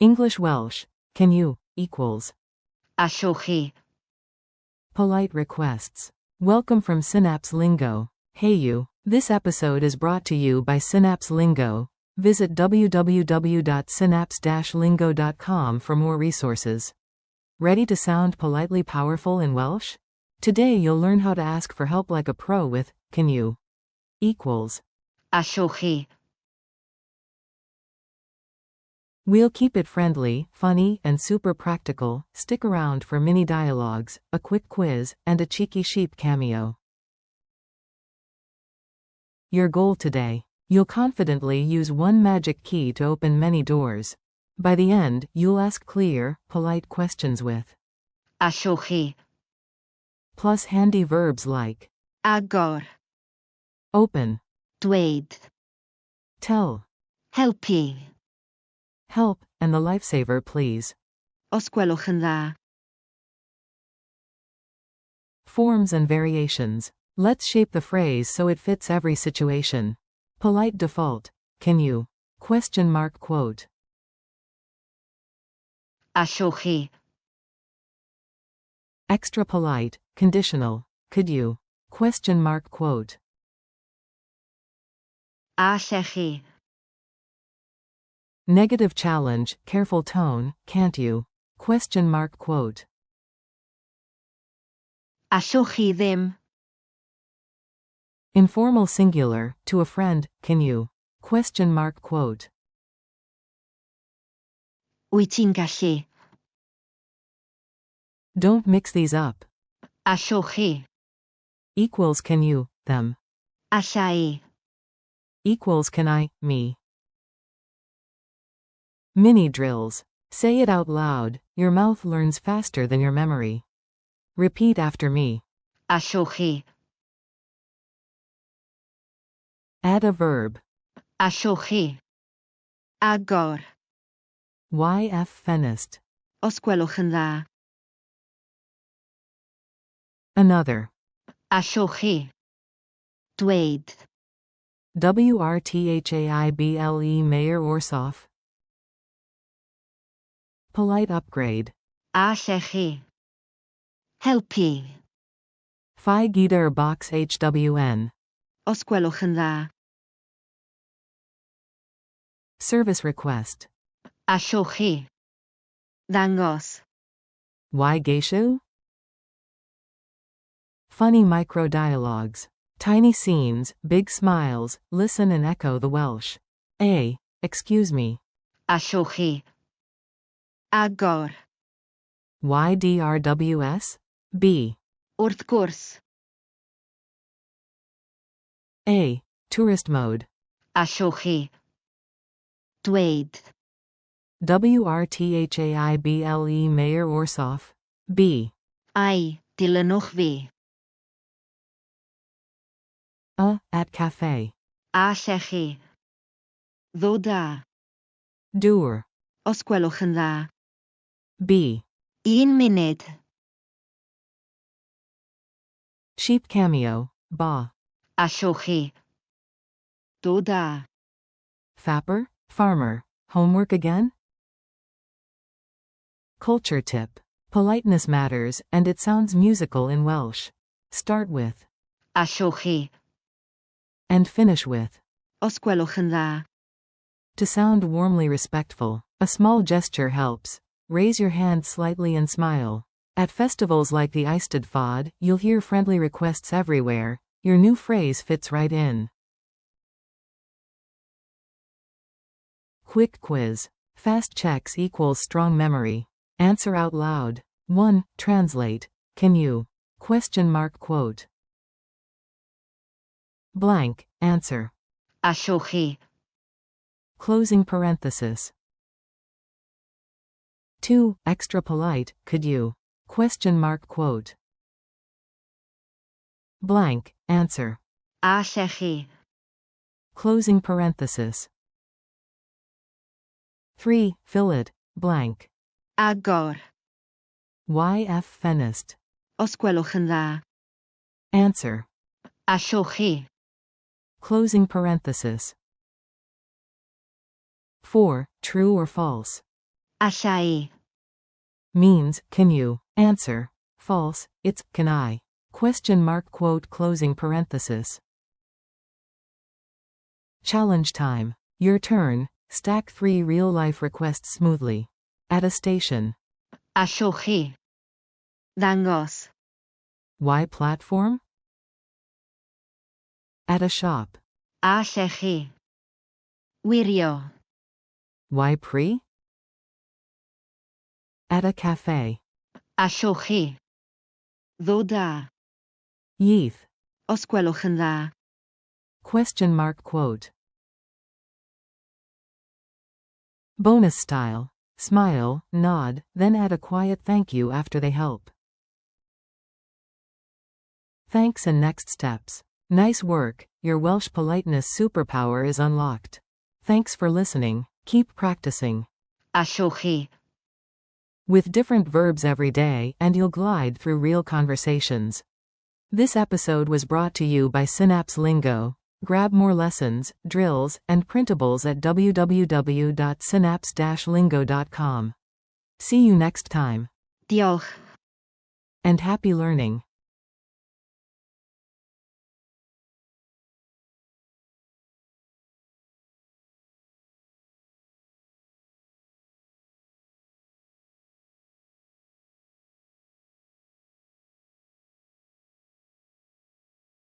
English Welsh, can you, equals. Allwch chi. Polite requests. Welcome from Synapse Lingo. Hey you. This episode is brought to you by Synapse Lingo. Visit www.synapse-lingo.com for more resources. Ready to sound politely powerful in Welsh? Today you'll learn how to ask for help like a pro with, can you, equals. Allwch chi. We'll keep it friendly, funny, and super practical. Stick around for mini dialogues, a quick quiz, and a cheeky sheep cameo. Your goal today. You'll confidently use one magic key to open many doors. By the end, you'll ask clear, polite questions with Allwch chi. plus handy verbs like Agor. open, Dweud. tell, Helpu. help, and the lifesaver please. Os gwelwch yn dda. Forms and variations. Let's shape the phrase so it fits every situation. Polite default. Can you? Quote. Allwch chi. Extra polite, conditional. Could you? Quote. Allech chi. Negative challenge, careful tone, can't you? Quote. Allwch chi ddim. Informal singular, to a friend, can you? Quote. Wyt ti'n gallu? Don't mix these up. Allwch chi. Equals can you, them. Alla I. Equals can I, me. Mini drills. Say it out loud, your mouth learns faster than your memory. Repeat after me. Allwch chi. Add a verb. Allwch chi. Agor. YF fenest. Os gwelwch yn dda. Another. Allwch chi. Dweud. WRTHAIBLE Mayor Orsoff. Polite upgrade. Allech chi. Helpu. Phi Gitar Box HWN. Os gwelwch yn dda. Service request. Allwch chi. Ddangos. Why geisio? Funny micro dialogues. Tiny scenes, big smiles, listen and echo the Welsh. A. Excuse me. Allwch chi. Agor. YDRWS? B. Wrth gwrs. A. Tourist mode. Allwch chi. Dweud. WRTHAIBLE Mayor Orsoff. B. Ai, dilynwch fi. A. At cafe. Allech chi. Ddo da. Doer. Os gwelwch yn dda. B. 1 munud. Sheep cameo. Ba. Allwch chi. Ddo da. Fapper. Farmer. Homework again? Culture tip. Politeness matters, and it sounds musical in Welsh. Start with Allwch chi. and finish with. Os gwelwch yn dda. To sound warmly respectful, a small gesture helps. Raise your hand slightly and smile. At festivals like the Eisteddfod, you'll hear friendly requests everywhere. Your new phrase fits right in. Quick quiz. Fast checks equals strong memory. Answer out loud. 1. Translate. Can you? Quote. Blank. Answer. Allwch chi. Closing parenthesis. 2. Extra polite. Could you? Quote. Blank. Answer. Allech chi. Closing parenthesis. 3. Fill it. Blank. Agor. YF fenest. Os gwelwch yn dda. Answer. Allwch chi. Closing parenthesis. 4. True or false. Alla I. means, can you? Answer. False, it's, can I? Question mark quote closing parenthesis. Challenge time. Your turn. Stack 3 real-life requests smoothly. At a station. Allwch chi. Ddangos. Why platform? At a shop. Allech chi. Wirio. Why pre? At a cafe. Allwch chi. Ddod da. Yeeth. Os gwelwch yn dda. Question mark quote. Bonus style. Smile, nod, then add a quiet thank you after they help. Thanks and next steps. Nice work, your Welsh politeness superpower is unlocked. Thanks for listening, keep practicing. Allwch chi. With different verbs every day, and you'll glide through real conversations. This episode was brought to you by Synapse Lingo. Grab more lessons, drills, and printables at www.synapse-lingo.com. See you next time. Diolch. And happy learning.